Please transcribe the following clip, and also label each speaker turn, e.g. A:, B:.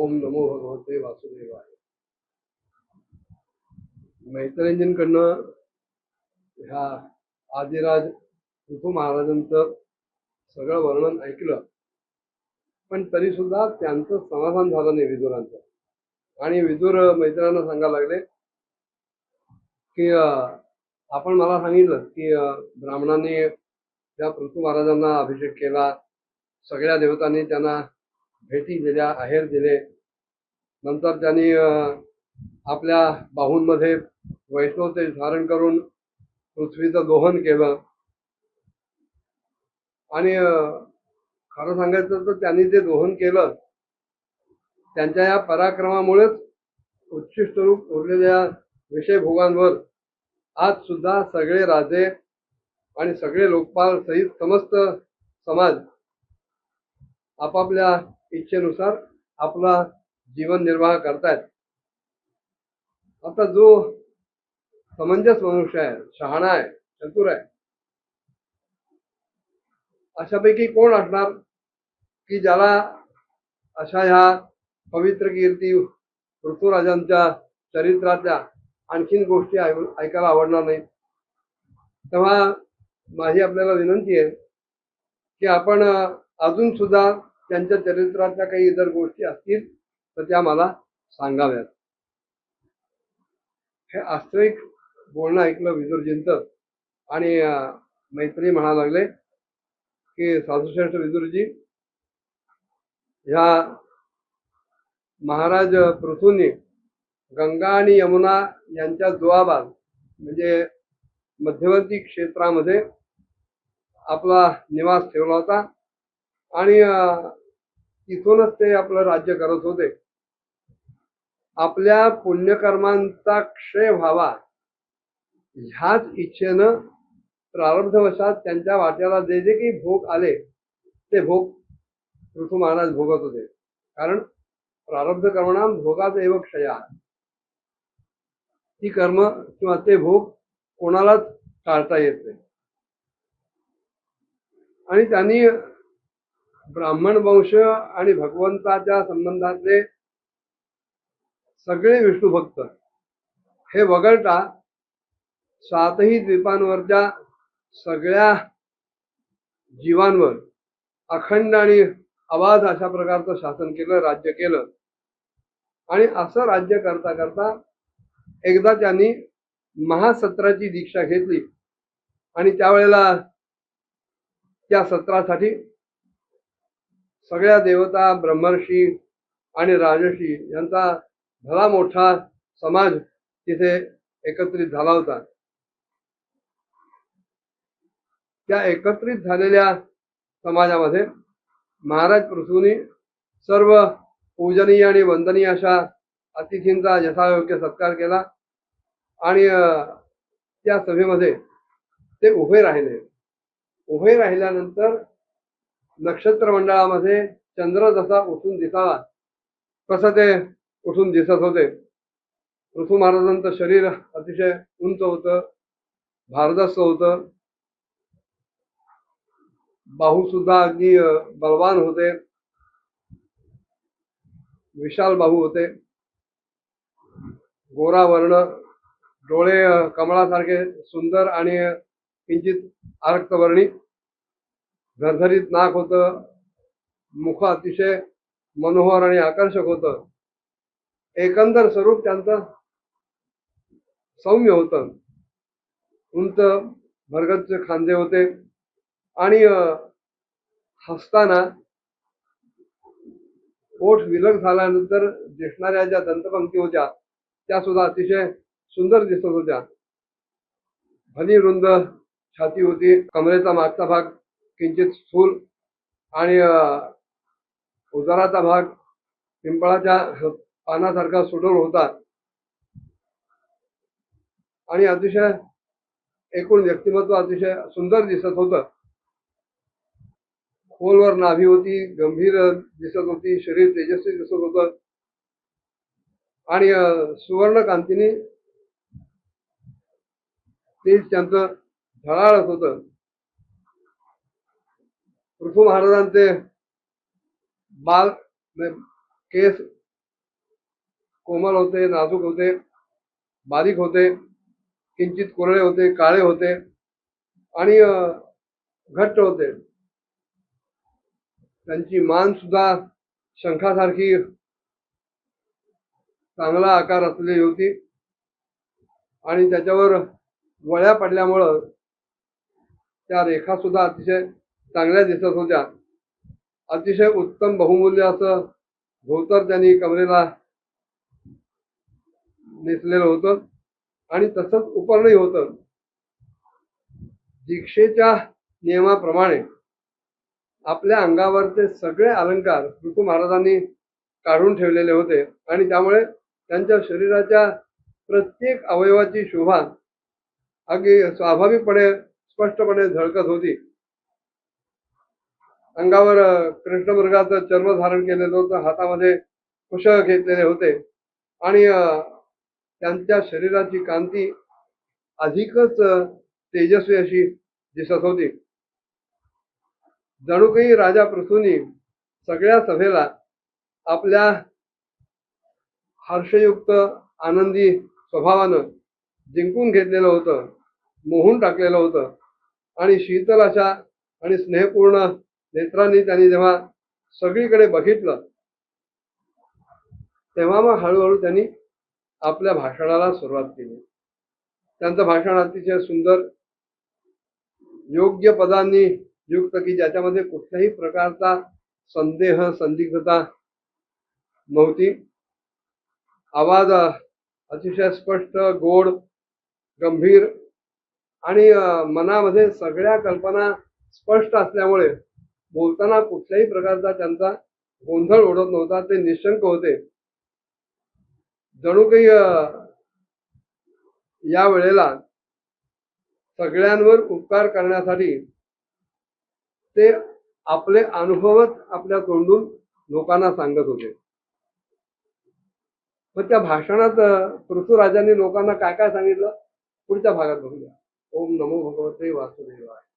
A: ओम नमो भगवते वासुदेवाय. मैत्रेंजींकडनं ह्या आदिराज पृथू महाराजांचं सगळं वर्णन ऐकलं, पण तरी सुद्धा त्यांचं समाधान झालं नाही विदुरांचं. आणि विदुर मैत्रियांना सांगायला लागले की आपण मला सांगितलं की ब्राह्मणांनी त्या पृथू महाराजांना अभिषेक केला, सगळ्या देवतांनी त्यांना भेटी दिल्या, आहेर दिले. नंतर त्यांनी आपल्या बाहूंमध्ये वैष्णव तेज धारण करून पृथ्वीचं दोहन केलं. आणि खरं सांगायचं तर त्यांनी ते दोहन केलं, त्यांच्या या पराक्रमामुळेच उच्छिष्ट रूप उरलेल्या विषयभोगांवर आज सुद्धा सगळे राजे आणि सगळे लोकपाल सहित समस्त समाज आपापल्या इच्छेनुसार आपला जीवन निर्वाह करतायत. आता जो समंजस मनुष्य आहे, शहाणा आहे, चतुर आहे, अशापैकी कोण असणार की ज्याला अशा ह्या पवित्र कीर्ती पृथ्वीराजांच्या चरित्रातल्या आणखीन गोष्टी ऐकायला आवडणार नाही. तेव्हा माझी आपल्याला विनंती आहे की आपण अजून सुद्धा त्यांच्या चरित्रातल्या काही इतर गोष्टी असतील तर त्या मला सांगाव्यात. हे वास्तविक बोलणं ऐकलं विदुरजींचं आणि मैत्री म्हणायला लागले की साधुश्रेष्ठ विदुरजी, ह्या महाराज पृथूंनी गंगा आणि यमुना यांच्या दुआबाद म्हणजे मध्यवर्ती क्षेत्रामध्ये आपला निवास ठेवला होता आणि तिथूनच ते आपलं राज्य करत होते. आपल्या पुण्यकर्मांचा क्षय व्हावा ह्याच इच्छेनं प्रारब्धवशात त्यांच्या वाट्याला जे जे काही भोग आले ते भोग पृथू महाराज भोगत होते. कारण प्रारब्ध कर्मणाम भोगात एव क्षया, ती कर्म किंवा ते भोग कोणालाच टाळता येत नाही. आणि त्यांनी ब्राह्मण वंश आणि भगवंताच्या संबंधातले सगळे विष्णू भक्त हे वगळता सातही द्वीपांवरच्या सगळ्या जीवांवर अखंड आणि अबाध अशा प्रकारचं शासन केलं, राज्य केलं. आणि असं राज्य करता करता एकदा त्यांनी महासत्राची दीक्षा घेतली आणि त्यावेळेला त्या सत्रासाठी सगळ्या देवता, ब्रह्मर्षी आणि राजर्षी यांचा भला मोठा समाज तिथे एकत्रित झाला होता. त्या एकत्रित झालेल्या समाजामध्ये महाराज पृथूंनी सर्व पूजनीय आणि वंदनीय अशा अतिथींचा यथायोग्य सत्कार केला आणि त्या सभेमध्ये ते उभे राहिले. उभे राहिल्यानंतर नक्षत्र मंडळामध्ये चंद्र जसा उठून दिसावा तसं ते उठून दिसत होते. पृथू महाराजांचं शरीर अतिशय उंच होतं, भारदस्त होतं, बाहू सुद्धा अगदी बलवान होते, विशाल बाहू होते, गोरा वर्ण, डोळे कमळासारखे सुंदर आणि किंचित आरक्तवर्णी, झरझरीत नाक होतं, मुख अतिशय मनोहर आणि आकर्षक होतं. एकंदर स्वरूप त्यांचं सौम्य होतं. उंच भरगतचे खांदे होते आणि हसताना ओठ विलग झाल्यानंतर दिसणाऱ्या ज्या दंतपंक्ती होत्या त्या सुद्धा अतिशय सुंदर दिसत होत्या. भली रुंद छाती होती, कमरेचा मागचा भाग किंचित स्थूल आणि उदराचा भाग पिंपळाच्या पानासारखा सुडोल होता आणि अतिशय एकूण व्यक्तिमत्व अतिशय सुंदर दिसत होतं. खोलवर नाभी होती, गंभीर दिसत होती, शरीर तेजस्वी दिसत होतं आणि सुवर्ण कांतीने तेज त्यांचं झळाळत होतं. पृथू महाराजांचे बाल केस कोमल होते, नाजूक होते, बारीक होते, किंचित कोरडे होते, काळे होते आणि घट्ट होते. त्यांची मान सुद्धा शंखासारखी चांगला आकार असलेली होती आणि त्याच्यावर वळ्या पडल्यामुळं त्या रेखा सुद्धा अतिशय चांगल्या दिसत होत्या. अतिशय उत्तम बहुमूल्य असं धोतर त्यांनी कमरेला नेसलेलं होतं आणि तसंच उपरणही होतं. दीक्षेच्या नियमाप्रमाणे आपल्या अंगावरचे सगळे अलंकार ऋतू महाराजांनी काढून ठेवलेले होते आणि त्यामुळे त्यांच्या शरीराच्या प्रत्येक अवयवाची शोभा अगदी स्वाभाविकपणे स्पष्टपणे झळकत होती. अंगावर कृष्णमृगाचं चर्म धारण केलेलं होतं, हातामध्ये कुशळ घेतलेले होते आणि त्यांच्या शरीराची कांती अधिकच तेजस्वी अशी दिसत होती. जणू काही राजा पृथूंनी सगळ्या सभेला आपल्या हर्षयुक्त आनंदी स्वभावानं जिंकून घेतलेलं होतं, मोहून टाकलेलं होतं आणि शीतल अशा आणि स्नेहपूर्ण नेत्रांनी त्यांनी जेव्हा सगळीकडे बघितलं तेव्हा मग हळूहळू त्यांनी आपल्या भाषणाला सुरुवात केली. त्यांचं भाषण अतिशय सुंदर, योग्य पदांनी युक्त, की ज्याच्यामध्ये कुठल्याही प्रकारचा संदेह संदिग्धता नव्हती. आवाज अतिशय स्पष्ट, गोड, गंभीर आणि मनामध्ये सगळ्या कल्पना स्पष्ट असल्यामुळे बोलताना कुठल्याही प्रकारचा त्यांचा गोंधळ ओढत नव्हता. ते निशंक होते. जणू काही या वेळेला सगळ्यांवर उपकार करण्यासाठी ते आपले अनुभवच आपल्या तोंडून लोकांना सांगत होते. मग त्या भाषणात पृथ्वीराजांनी लोकांना काय काय सांगितलं पुढच्या भागात बघूया. ओम नमो भगवते वासुदेवाय.